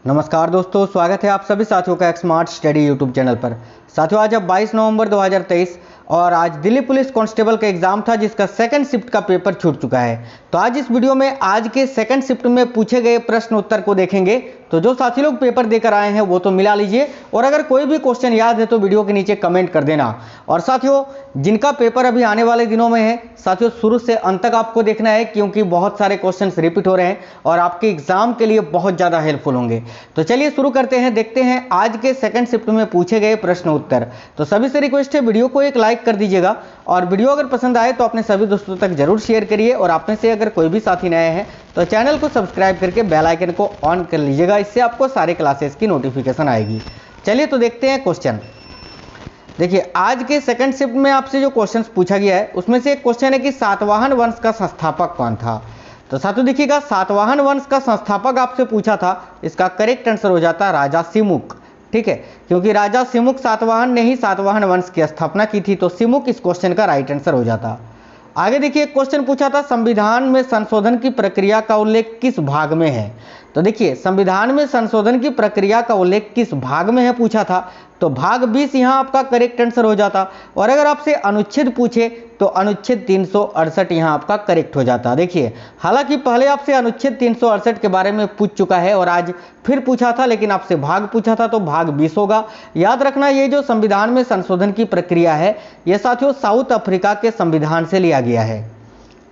नमस्कार दोस्तों, स्वागत है आप सभी साथियों का स्मार्ट स्टडी यूट्यूब चैनल पर। साथियों, आज अब 22 नवंबर 2023 और आज दिल्ली पुलिस कांस्टेबल का एग्जाम था जिसका सेकंड शिफ्ट का पेपर छूट चुका है। तो आज इस वीडियो में आज के सेकंड शिफ्ट में पूछे गए प्रश्न उत्तर को देखेंगे। तो जो साथी लोग पेपर देकर आए हैं वो तो मिला लीजिए, और अगर कोई भी क्वेश्चन याद है तो वीडियो के नीचे कमेंट कर देना। और साथियों, जिनका पेपर अभी आने वाले दिनों में है, साथियों शुरू से अंत तक आपको देखना है, क्योंकि बहुत सारे क्वेश्चंस रिपीट हो रहे हैं और आपके एग्जाम के लिए बहुत ज़्यादा हेल्पफुल होंगे। तो चलिए शुरू करते हैं, देखते हैं आज के सेकंड शिफ्ट में पूछे गए प्रश्न उत्तर। तो सभी से रिक्वेस्ट है, वीडियो को एक लाइक कर दीजिएगा, और वीडियो अगर पसंद आए तो अपने सभी दोस्तों तक जरूर शेयर करिए। और आप में से अगर कोई भी साथी नए हैं तो चैनल को सब्सक्राइब करके बेल आइकन को ऑन कर लीजिएगा, इससे आपको सारे क्लासेस की नोटिफिकेशन आएगी। चलिए तो देखते हैं क्वेश्चन। देखिए, आज के सेकंड शिफ्ट में आपसे जो क्वेश्चंस पूछा गया है उसमें से एक क्वेश्चन है कि सातवाहन वंश का संस्थापक कौन था। तो साथियों देखिएगा, सातवाहन वंश का संस्थापक आपसे पूछा था, इसका करेक्ट आंसर हो जाता है राजा सिमुक। ठीक है, क्योंकि राजा सिमुक सातवाहन ने ही सातवाहन वंश की स्थापना की थी, तो सिमुक इस क्वेश्चन का राइट आंसर हो जाता। आगे देखिए, एक क्वेश्चन पूछा था संविधान में संशोधन की प्रक्रिया का उल्लेख किस भाग में है। तो देखिए, संविधान में संशोधन की प्रक्रिया का उल्लेख किस भाग में है पूछा था, तो भाग 20 यहाँ आपका करेक्ट आंसर हो जाता। और अगर आपसे अनुच्छेद पूछे तो अनुच्छेद 368 यहाँ आपका करेक्ट हो जाता। देखिए, हालांकि पहले आपसे अनुच्छेद 368 के बारे में पूछ चुका है और आज फिर पूछा था, लेकिन आपसे भाग पूछा था तो भाग 20 होगा। याद रखना, ये जो संविधान में संशोधन की प्रक्रिया है ये साथियों साउथ अफ्रीका के संविधान से लिया गया है।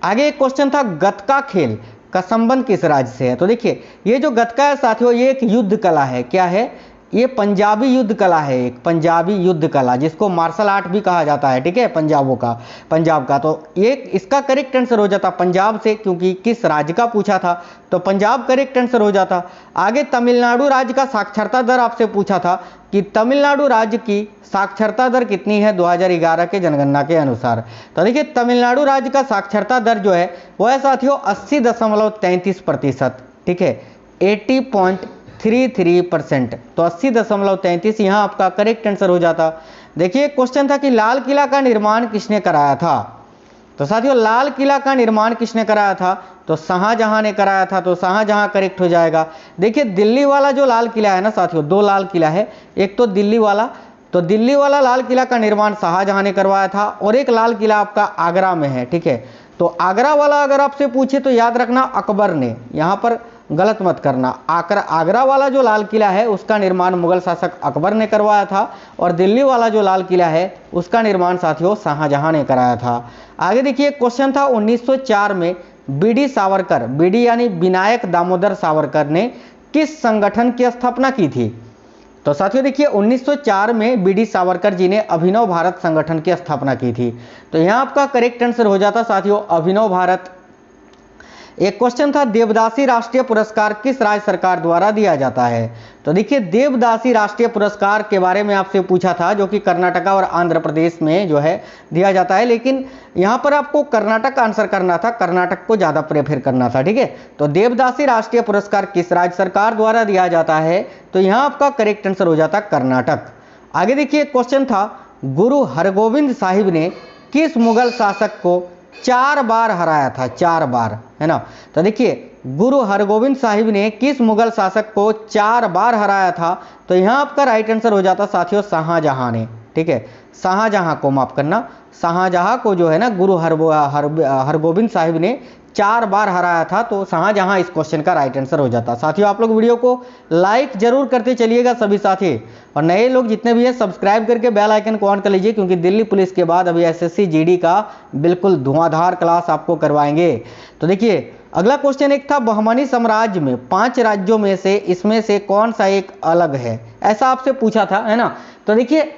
आगे एक क्वेश्चन था, गतका खेल का संबंध किस राज्य से है। तो देखिए, ये जो गतका है साथियों, ये एक युद्ध कला है। क्या है ये? पंजाबी युद्ध कला है, एक पंजाबी युद्ध कला, जिसको मार्शल आर्ट भी कहा जाता है। ठीक है, पंजाब का तो ये इसका करेक्ट आंसर हो जाता पंजाब से, क्योंकि किस राज्य का पूछा था तो पंजाब करेक्ट आंसर हो जाता। आगे तमिलनाडु राज्य का साक्षरता दर आपसे पूछा था कि तमिलनाडु राज्य की साक्षरता दर कितनी है 2011 के जनगणना के अनुसार। तो देखिए, तमिलनाडु राज्य का साक्षरता दर जो है वो है साथियों 80.33%। ठीक है, 80.33%, तो 80.33 यहाँ आपका करेक्ट आंसर हो जाता। देखिए, क्वेश्चन था कि लाल किला का निर्माण किसने कराया था। तो साथियों, लाल किला का निर्माण किसने कराया था, तो शाहजहां ने कराया था, तो शाहजहां करेक्ट हो जाएगा। देखिए, दिल्ली वाला जो लाल किला है ना साथियों, दो लाल किला है, एक तो दिल्ली वाला, तो दिल्ली वाला लाल किला का निर्माण शाहजहां ने करवाया था, और एक लाल किला आपका आगरा में है। ठीक है, तो आगरा वाला अगर आपसे पूछे तो याद रखना अकबर ने, यहाँ पर गलत मत करना। आगरा वाला जो लाल किला है उसका निर्माण मुगल शासक अकबर ने करवाया था, और दिल्ली वाला जो लाल किला है उसका निर्माण साथियों शाहजहां ने कराया था। आगे देखिए, क्वेश्चन था 1904 में बीडी सावरकर, बीडी यानी विनायक दामोदर सावरकर ने किस संगठन की स्थापना की थी। तो साथियों देखिए, 1904 में बीडी सावरकर जी ने अभिनव भारत संगठन की स्थापना की थी, तो यहाँ आपका करेक्ट आंसर हो जाता साथियों अभिनव भारत। एक क्वेश्चन था, देवदासी राष्ट्रीय पुरस्कार किस राज्य सरकार द्वारा दिया जाता है। तो देखिए, देवदासी राष्ट्रीय पुरस्कार के बारे में आपसे पूछा था, जो कि कर्नाटका और आंध्र प्रदेश में जो है दिया जाता है, लेकिन यहाँ पर आपको कर्नाटक आंसर करना था, कर्नाटक को ज़्यादा प्रेफर करना था। ठीक है, तो देवदासी राष्ट्रीय पुरस्कार किस राज्य सरकार द्वारा दिया जाता है, तो यहाँ आपका करेक्ट आंसर हो जाता कर्नाटक। आगे देखिए, क्वेश्चन था, गुरु हरगोविंद साहिब ने किस मुगल शासक को 4 बार हराया था, 4 बार, है ना। तो देखिए, गुरु हरगोविंद साहिब ने किस मुगल शासक को 4 बार हराया था, तो यहाँ आपका राइट आंसर हो जाता साथियों शाहजहां ने। ठीक है, शाहजहां को माफ करना, शाहजहां को जो है ना गुरु हरगोविंद साहिब ने 4 बार हराया था, तो शाहजहां इस क्वेश्चन का राइट आंसर हो जाता। साथियों, आप लोग वीडियो को लाइक जरूर करते चलिएगा सभी साथी, और नए लोग जितने भी हैं सब्सक्राइब करके बेल आइकन को ऑन कर लीजिए, क्योंकि दिल्ली पुलिस के बाद अभी एसएससी जीडी का बिल्कुल धुआंधार क्लास आपको करवाएंगे। तो देखिए, अगला क्वेश्चन एक था, बहमनी साम्राज्य में 5 राज्यों में से इसमें से कौन सा एक अलग है, ऐसा आपसे पूछा था, है ना। तो देखिए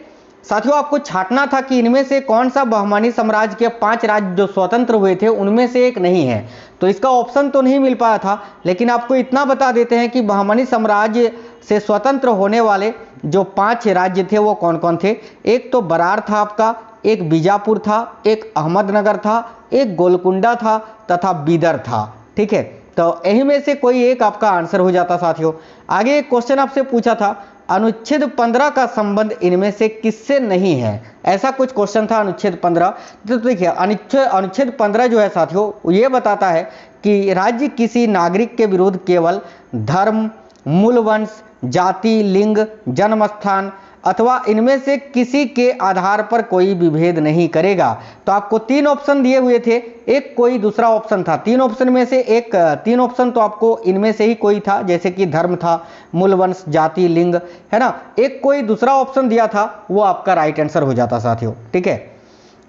साथियों, आपको छांटना था कि इनमें से कौन सा बहमनी साम्राज्य के 5 राज्य जो स्वतंत्र हुए थे उनमें से एक नहीं है। तो इसका ऑप्शन तो नहीं मिल पाया था, लेकिन आपको इतना बता देते हैं कि बहमनी साम्राज्य से स्वतंत्र होने वाले जो 5 राज्य थे वो कौन कौन थे। एक तो बरार था आपका, एक बीजापुर था, एक अहमदनगर था, एक गोलकुंडा था तथा बीदर था। ठीक है, तो यही में से कोई एक आपका आंसर हो जाता साथियों। आगे एक क्वेश्चन आपसे पूछा था, अनुच्छेद 15 का संबंध इनमें से किससे नहीं है, ऐसा कुछ क्वेश्चन था अनुच्छेद 15। तो देखिए, अनुच्छेद 15 जो है साथियों ये बताता है कि राज्य किसी नागरिक के विरुद्ध केवल धर्म, मूल वंश, जाति, लिंग, जन्म स्थान अथवा इनमें से किसी के आधार पर कोई विभेद नहीं करेगा। तो आपको 3 ऑप्शन दिए हुए थे, एक कोई दूसरा ऑप्शन था। 3 ऑप्शन में से एक 3 ऑप्शन तो आपको इनमें से ही कोई था, जैसे कि धर्म था, मूल वंश, जाति, लिंग, है ना। एक कोई दूसरा ऑप्शन दिया था, वो आपका राइट आंसर हो जाता साथियों, ठीक है।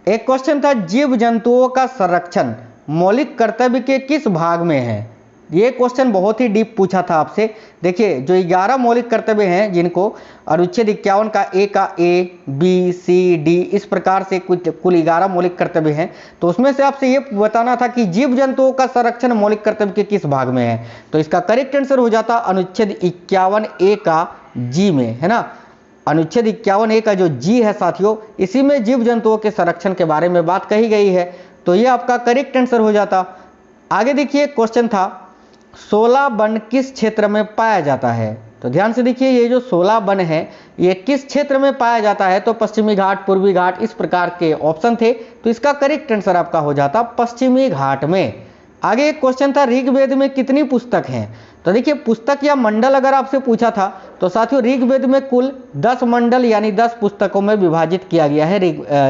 एक क्वेश्चन था, जीव जंतुओं का संरक्षण मौलिक कर्तव्य के किस भाग में है। ये क्वेश्चन बहुत ही डीप पूछा था आपसे। देखिए, जो 11 मौलिक कर्तव्य हैं, जिनको अनुच्छेद 51 का ए का ए, बी, सी, डी इस प्रकार से कुल 11 मौलिक कर्तव्य हैं, तो उसमें से आपसे ये बताना था कि जीव जंतुओं का संरक्षण मौलिक कर्तव्य के किस भाग में है। तो इसका करेक्ट आंसर हो जाता अनुच्छेद 51 ए का जी में, है ना। अनुच्छेद 51 ए का जो जी है साथियों, इसी में जीव जंतुओं के संरक्षण के बारे में बात कही गई है। तो ये आपका करेक्ट आंसर हो जाता। आगे देखिए, क्वेश्चन था, 16 वन किस क्षेत्र में पाया जाता है। तो ध्यान से देखिए, ये जो 16 वन है, ये किस क्षेत्र में पाया जाता है। तो पश्चिमी घाट, पूर्वी घाट इस प्रकार के ऑप्शन थे, तो इसका करेक्ट आंसर आपका हो जाता पश्चिमी घाट में। आगे एक क्वेश्चन था, ऋग्वेद में कितनी पुस्तक हैं। तो देखिए, पुस्तक या मंडल अगर आपसे पूछा था, तो साथियों ऋग्वेद में कुल 10 मंडल यानी 10 पुस्तकों में विभाजित किया गया है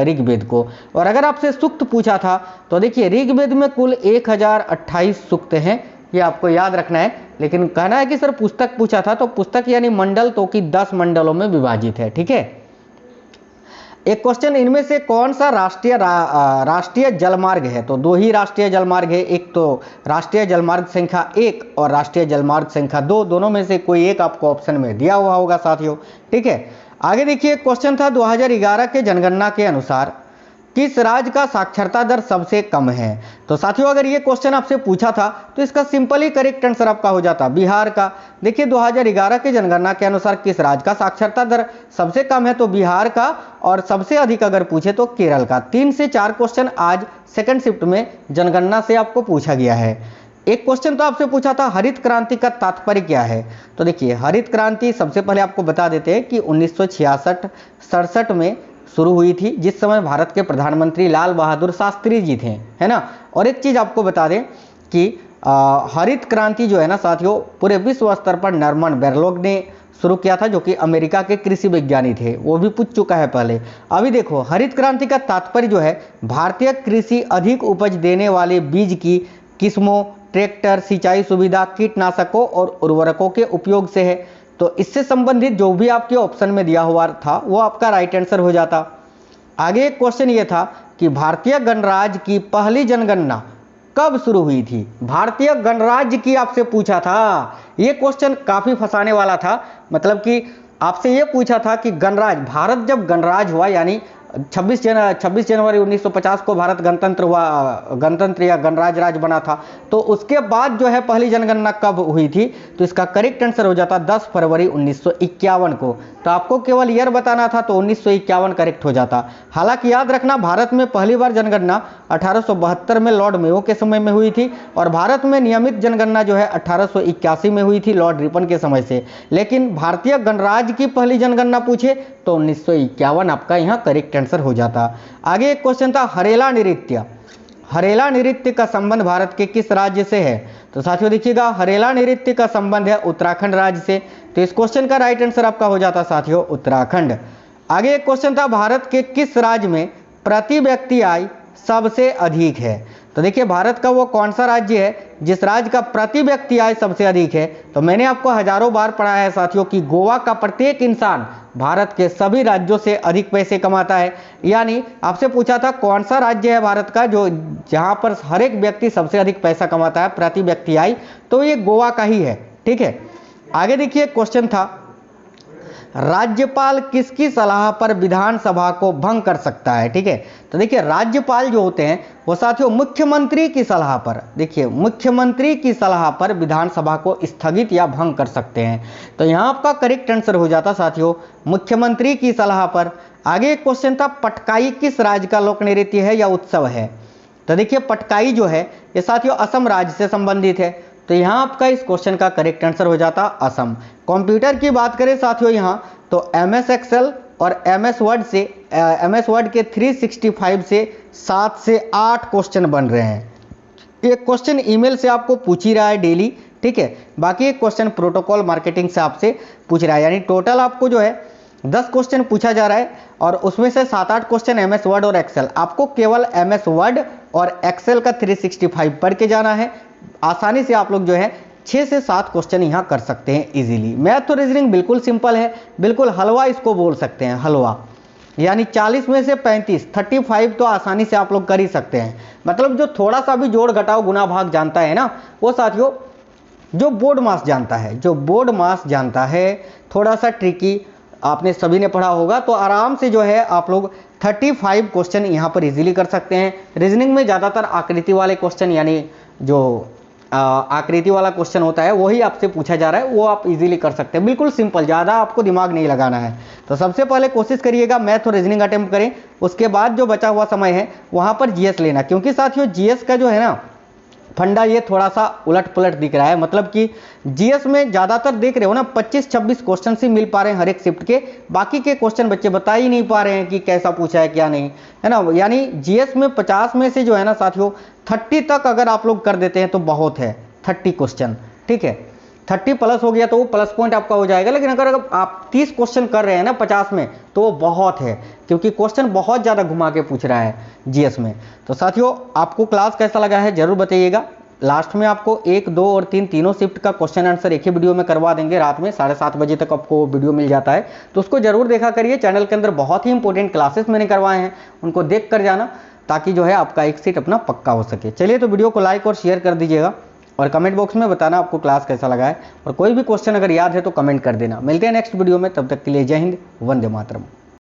ऋग्वेद को। और अगर आपसे सूक्त पूछा था, तो देखिए ऋग्वेद में कुल 1028 सूक्त हैं, ये आपको याद रखना है। लेकिन कहना है कि सर पुस्तक पूछा था, तो पुस्तक यानी मंडल तो कि 10 मंडलों में विभाजित है, ठीक है। एक क्वेश्चन, इनमें से कौन सा राष्ट्रीय जलमार्ग है। तो 2 ही राष्ट्रीय जलमार्ग है, एक तो राष्ट्रीय जलमार्ग संख्या 1 और राष्ट्रीय जलमार्ग संख्या 2, दोनों में से कोई एक आपको ऑप्शन में दिया हुआ होगा साथियों, ठीक है। आगे देखिए, क्वेश्चन था, 2011 के जनगणना के अनुसार किस राज्य का साक्षरता दर सबसे कम है। तो साथियों, अगर ये क्वेश्चन आपसे पूछा था, तो इसका सिंपल ही करेक्ट आंसर आपका हो जाता बिहार का। देखिए, 2011 के जनगणना के अनुसार किस राज्य का साक्षरता दर सबसे कम है, तो बिहार का, और सबसे अधिक अगर पूछे तो केरल का। 3 से 4 क्वेश्चन आज सेकंड शिफ्ट में जनगणना से आपको पूछा गया है। एक क्वेश्चन तो आपसे पूछा था, हरित क्रांति का तात्पर्य क्या है। तो देखिए, हरित क्रांति सबसे पहले आपको बता देते हैं कि 1966-67 में शुरू हुई थी, जिस समय भारत के प्रधानमंत्री लाल बहादुर शास्त्री जी थे, है ना। और एक चीज़ आपको बता दें कि हरित क्रांति जो है ना साथियों, पूरे विश्व स्तर पर नॉर्मन बोरलॉग ने शुरू किया था, जो कि अमेरिका के कृषि विज्ञानी थे, वो भी पूछ चुका है पहले। अभी देखो, हरित क्रांति का तात्पर्य जो है, भारतीय कृषि अधिक उपज देने वाले बीज की किस्मों, ट्रैक्टर, सिंचाई सुविधा, कीटनाशकों और उर्वरकों के उपयोग से है। तो इससे संबंधित जो भी आपके ऑप्शन में दिया हुआ था, वो आपका राइट आंसर हो जाता। आगे एक क्वेश्चन ये था कि भारतीय गणराज्य की पहली जनगणना कब शुरू हुई थी। भारतीय गणराज्य की आपसे पूछा था। ये क्वेश्चन काफी फंसाने वाला था, मतलब कि आपसे ये पूछा था कि गणराज्य, भारत जब गणराज्य हुआ, यानी 26 जनवरी 1950 को भारत गणतंत्र हुआ, गणतंत्र या गणराज्य राज्य बना था, तो उसके बाद जो है पहली जनगणना कब हुई थी। तो इसका करेक्ट आंसर हो जाता 10 फरवरी 1951 को। तो आपको केवल ईयर बताना था, तो 1951 करेक्ट हो जाता। हालांकि याद रखना, भारत में पहली बार जनगणना 1872 में लॉर्ड मेयो के समय में हुई थी, और भारत में नियमित जनगणना जो है 1881 में हुई थी लॉर्ड रिपन के समय से। लेकिन भारतीय गणराज्य की पहली जनगणना पूछे तो 1951 आपका यहाँ करेक्ट आंसर हो जाता। आगे एक क्वेश्चन था, हरेला नृत्य। हरेला नृत्य का संबंध भारत के किस राज्य से है। तो साथियों देखिएगा, हरेला नृत्य का संबंध है उत्तराखंड राज्य से। तो इस क्वेश्चन का राइट आंसर आपका हो जाता साथियों उत्तराखंड। आगे एक क्वेश्चन था, भारत के किस राज्य में प्रति व्यक्ति आय सबसे अधिक है। तो देखिए, भारत का वो कौन सा राज्य है जिस राज्य का प्रति व्यक्ति आय सबसे अधिक है। तो मैंने आपको हजारों बार पढ़ाया है साथियों कि गोवा का प्रत्येक इंसान भारत के सभी राज्यों से अधिक पैसे कमाता है। यानी आपसे पूछा था कौन सा राज्य है भारत का जो जहां पर हर एक व्यक्ति सबसे अधिक पैसा कमाता है प्रति व्यक्ति आय, तो ये गोवा का ही है, ठीक है। आगे देखिए, क्वेश्चन था, राज्यपाल किसकी सलाह पर विधानसभा को भंग कर सकता है। ठीक है, तो देखिए राज्यपाल जो होते हैं वो साथियों मुख्यमंत्री की सलाह पर, देखिए मुख्यमंत्री की सलाह पर विधानसभा को स्थगित या भंग कर सकते हैं। तो यहाँ आपका करेक्ट आंसर हो जाता साथियों मुख्यमंत्री की सलाह पर। आगे एक क्वेश्चन था, पटकाई किस राज्य का लोक नृत्य है या उत्सव है। तो देखिए पटकाई जो है ये साथियों असम राज्य से संबंधित है। तो यहाँ आपका इस क्वेश्चन का करेक्ट आंसर हो जाता असम। कंप्यूटर की बात करें साथियों यहाँ तो MS एक्सेल और MS वर्ड से MS वर्ड के 365 से 7 से 8 क्वेश्चन बन रहे हैं। एक क्वेश्चन ईमेल से आपको पूछ ही रहा है डेली, ठीक है। बाकी एक क्वेश्चन प्रोटोकॉल मार्केटिंग से आपसे पूछ रहा है, यानी टोटल आपको जो है 10 क्वेश्चन पूछा जा रहा है और उसमें से 7-8 क्वेश्चन एमएस वर्ड और एक्सेल। आपको केवल एमएस वर्ड और एक्सेल का 365 पढ़ के जाना है। आसानी से आप लोग जो है 6 से 7 क्वेश्चन यहाँ कर सकते हैं इजीली। मैथ और रीजनिंग बिल्कुल सिंपल है, बिल्कुल हलवा इसको बोल सकते हैं, हलवा। यानी 40 में से 35 तो आसानी से आप लोग कर ही सकते हैं। मतलब जो थोड़ा सा भी जोड़ घटाव गुना भाग जानता है ना, वो साथियों जो बोर्ड मास जानता है, जो बोर्ड मास जानता है, थोड़ा सा ट्रिकी आपने सभी ने पढ़ा होगा, तो आराम से जो है आप लोग 35 क्वेश्चन यहाँ पर इजीली कर सकते हैं। रीजनिंग में ज़्यादातर आकृति वाले क्वेश्चन, यानी जो आकृति वाला क्वेश्चन होता है वही आपसे पूछा जा रहा है, वो आप इजीली कर सकते हैं। बिल्कुल सिंपल, ज़्यादा आपको दिमाग नहीं लगाना है। तो सबसे पहले कोशिश करिएगा मैथ और रीजनिंग अटेम्प्ट करें, उसके बाद जो बचा हुआ समय है वहाँ पर जीएस लेना, क्योंकि साथियों जीएस का जो है ना फंडा ये थोड़ा सा उलट पुलट दिख रहा है। मतलब कि जीएस में ज़्यादातर देख रहे हो ना 25-26 क्वेश्चन ही मिल पा रहे हैं हर एक शिफ्ट के, बाकी के क्वेश्चन बच्चे बता ही नहीं पा रहे हैं कि कैसा पूछा है क्या नहीं, है ना। यानी जीएस में 50 में से जो है ना साथियों 30 तक अगर आप लोग कर देते हैं तो बहुत है, 30 क्वेश्चन, ठीक है। 30 प्लस हो गया तो वो प्लस पॉइंट आपका हो जाएगा। लेकिन अगर आप 30 क्वेश्चन कर रहे हैं ना 50 में, तो वो बहुत है, क्योंकि क्वेश्चन बहुत ज़्यादा घुमा के पूछ रहा है जीएस में। तो साथियों आपको क्लास कैसा लगा है जरूर बताइएगा। लास्ट में आपको 1, 2 और 3 तीनों शिफ्ट का क्वेश्चन आंसर एक ही वीडियो में करवा देंगे। रात में 7:30 बजे तक आपको वीडियो मिल जाता है, तो उसको जरूर देखा करिए। चैनल के अंदर बहुत ही इंपॉर्टेंट क्लासेस मैंने करवाए हैं, उनको देख कर जाना, ताकि जो है आपका एक सीट अपना पक्का हो सके। चलिए तो वीडियो को लाइक और शेयर कर दीजिएगा और कमेंट बॉक्स में बताना आपको क्लास कैसा लगा है, और कोई भी क्वेश्चन अगर याद है तो कमेंट कर देना। मिलते हैं नेक्स्ट वीडियो में, तब तक के लिए जय हिंद, वंदे मातरम।